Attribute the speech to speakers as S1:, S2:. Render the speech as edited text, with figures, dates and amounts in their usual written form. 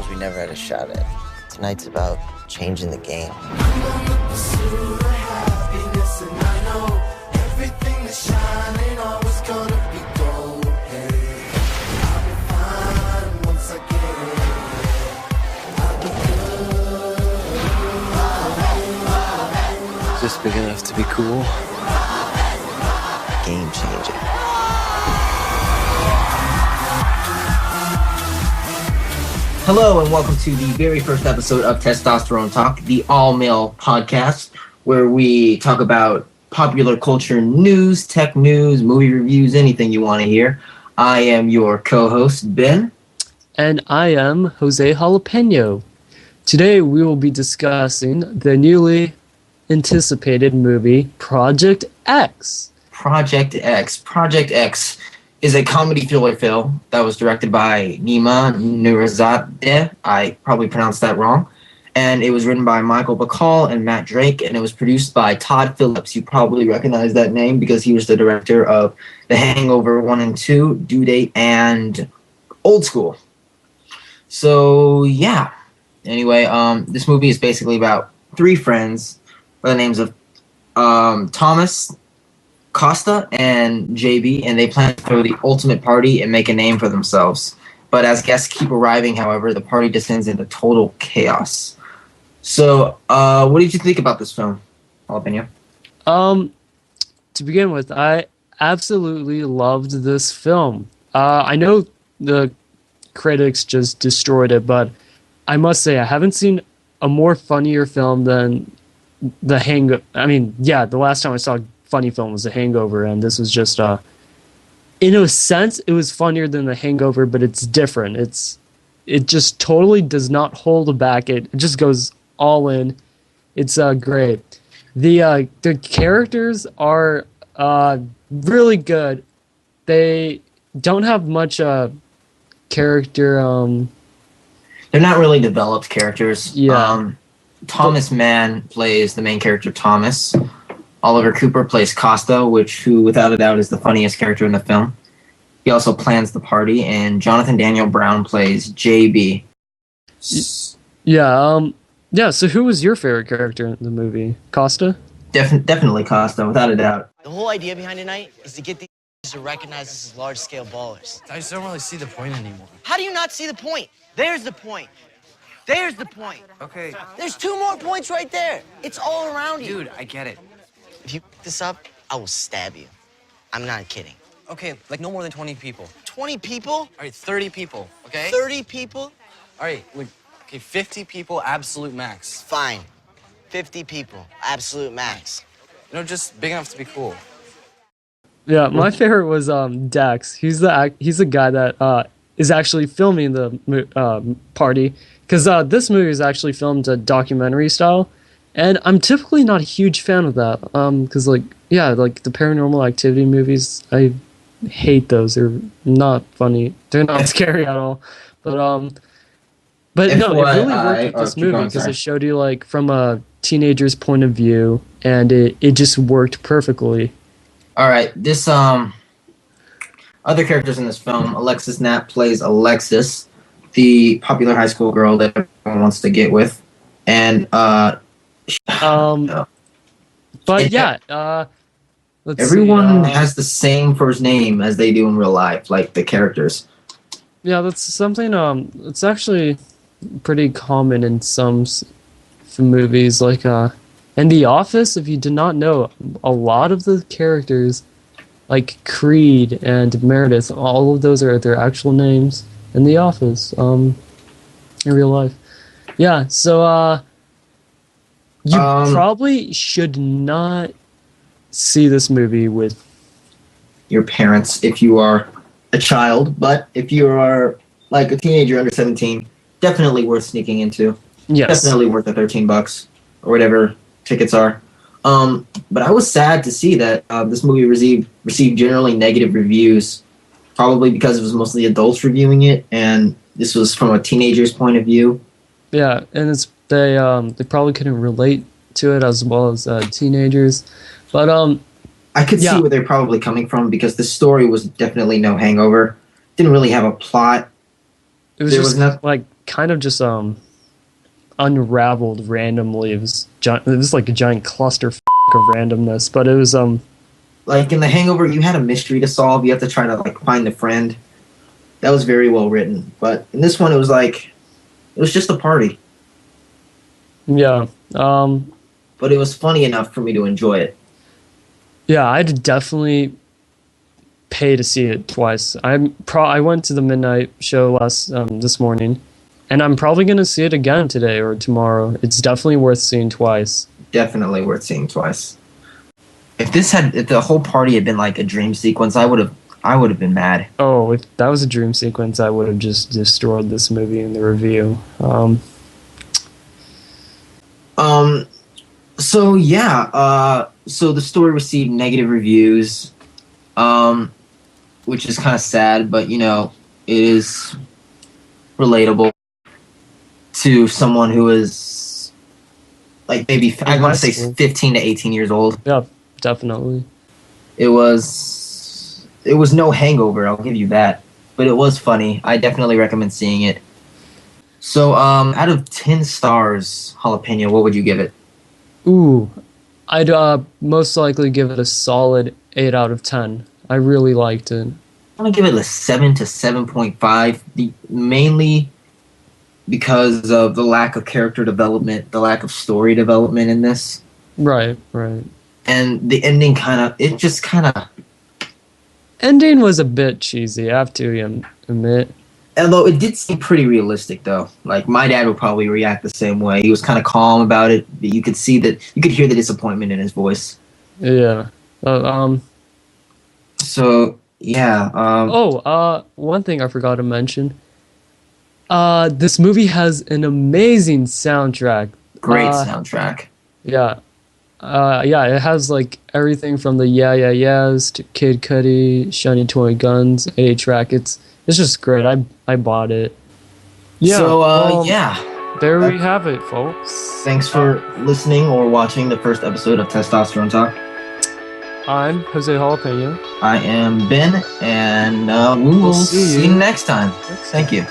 S1: girls we never had a shot at. Tonight's about changing the game.
S2: Is this big enough to be cool?
S1: Game changer.
S3: Hello and welcome to the very first episode of Testosterone Talk, the all-male podcast where we talk about popular culture news, tech news, movie reviews, anything you want to hear. I am your co-host, Ben.
S4: And I am Jose Jalapeno. Today we will be discussing the newly anticipated movie Project X.
S3: Project X. Project X is a comedy thriller film that was directed by Nima Nourizadeh. I probably pronounced that wrong. And it was written by Michael Bacall and Matt Drake, and it was produced by Todd Phillips. You probably recognize that name because he was the director of The Hangover 1 and 2, Due Date, and Old School. So, yeah. Anyway, this movie is basically about three friends by the names of Thomas, Costa, and JB, and they plan to throw the ultimate party and make a name for themselves. But as guests keep arriving, however, the party descends into total chaos. So, what did you think about this film, Jalapeno?
S4: To begin with, I absolutely loved this film. I know the critics just destroyed it, but I must say I haven't seen a more funnier film than The Hangover. I mean, yeah, the last time I saw a funny film was The Hangover, and this was just in a sense it was funnier than The Hangover, but it's different. It just totally does not hold back. It just goes all in. It's great. The characters are really good. They don't have much character.
S3: They're not really developed characters.
S4: Yeah.
S3: Thomas Mann plays the main character, Thomas. Oliver Cooper plays Costa, who without a doubt is the funniest character in the film. He also plans the party, and Jonathan Daniel Brown plays JB.
S4: Yeah. So who was your favorite character in the movie? Costa?
S3: Definitely Costa, without a doubt.
S1: The whole idea behind tonight is to get these to recognize us as large-scale ballers.
S2: I just don't really see the point anymore.
S1: How do you not see the point? There's the point. There's the point.
S2: Okay.
S1: There's two more points right there. It's all around you.
S2: Dude, I get it.
S1: If you f this up, I will stab you. I'm not kidding.
S2: Okay, like no more than 20 people.
S1: 20 people?
S2: All right, 30 people, okay?
S1: 30 people?
S2: All right, 50 people, absolute max.
S1: Fine. 50 people, absolute max.
S2: You know, just big enough to be cool.
S4: Yeah, my favorite was Dax. He's the guy that is actually filming the party, because this movie is actually filmed a documentary style. And I'm typically not a huge fan of that, because like the Paranormal Activity movies, I hate those. They're not funny. They're not scary at all. But no, it really worked with this movie because it showed you like from a teenager's point of view, and it just worked perfectly.
S3: All right, this other characters in this film, Alexis Knapp plays Alexis, the popular high school girl that everyone wants to get with, and everyone has the same first name as they do in real life, like the characters.
S4: Yeah, that's something. It's actually pretty common in some movies, like in The Office. If you did not know, a lot of the characters, like Creed and Meredith, all of those are their actual names in The Office. In real life, yeah. So you probably should not see this movie with
S3: your parents if you are a child, but if you are like a teenager under 17, definitely worth sneaking into.
S4: Yes.
S3: Definitely worth the $13 or whatever tickets are. But I was sad to see that this movie received generally negative reviews, probably because it was mostly adults reviewing it, and this was from a teenager's point of view.
S4: Yeah, and they probably couldn't relate to it as well as teenagers, but
S3: I could see where they're probably coming from, because the story was definitely no Hangover. Didn't really have a plot.
S4: It was like kind of just unraveled randomly. It was like a giant cluster of randomness, but it was
S3: Like in The Hangover, you had a mystery to solve. You have to try to like find the friend. That was very well written. But in this one, it was just a party.
S4: yeah.
S3: But it was funny enough for me to enjoy it.
S4: Yeah, I'd definitely pay to see it twice. I went to the midnight show this morning, and I'm probably gonna see it again today or tomorrow. It's definitely worth seeing twice.
S3: Definitely worth seeing twice. If the whole party had been like a dream sequence, I would have been mad.
S4: Oh, if that was a dream sequence, I would have just destroyed this movie in the review.
S3: So yeah, so the story received negative reviews, which is kind of sad, but you know, it is relatable to someone who is like maybe I want to say 15 to 18 years old.
S4: Yeah, definitely.
S3: It was no Hangover, I'll give you that, but it was funny. I definitely recommend seeing it. So, out of 10 stars, Jalapeno, what would you give it?
S4: Ooh, I'd most likely give it a solid 8 out of 10. I really liked it.
S3: I'm gonna give it a 7 to 7.5, mainly because of the lack of character development, the lack of story development in this,
S4: Right.
S3: and the ending
S4: Ending was a bit cheesy, I have to admit.
S3: although it did seem pretty realistic though. Like my dad would probably react the same way. He was kind of calm about it, but you could hear the disappointment in his voice.
S4: Yeah.
S3: So yeah.
S4: One thing I forgot to mention. This movie has an amazing soundtrack.
S3: Great soundtrack.
S4: Yeah. It has like everything from the Yeah Yeah Yeahs to Kid Cudi, Shiny Toy Guns, 8-track. It's just great. I bought it. Yeah.
S3: So
S4: yeah. There we have it, folks.
S3: Thanks for listening or watching the first episode of Testosterone Talk.
S4: I'm Jose Jalapeno.
S3: I am Ben, and we will see you next time. Thank you.